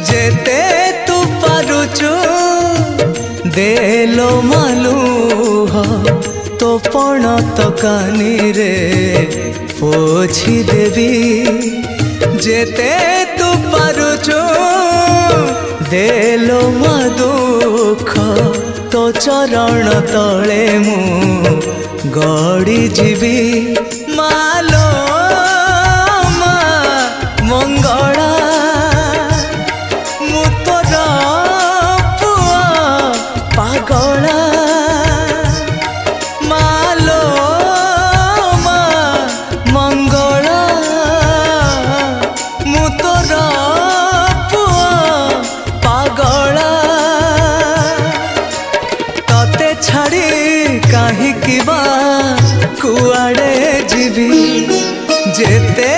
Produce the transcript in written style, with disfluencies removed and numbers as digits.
जेते तू पारुचु देलो मालूह तो पण तो कानी रे पोछी देवी जेते तू पारुचु देलो मा दुख तो चरण तले मु गड़ी जीवी मालो मा मंगला मु तोर पुआ पागला मालो मा मंगला मु तोर पुआ पागला तते छाड़ी कहीं बा कुआड़े जीवी जेते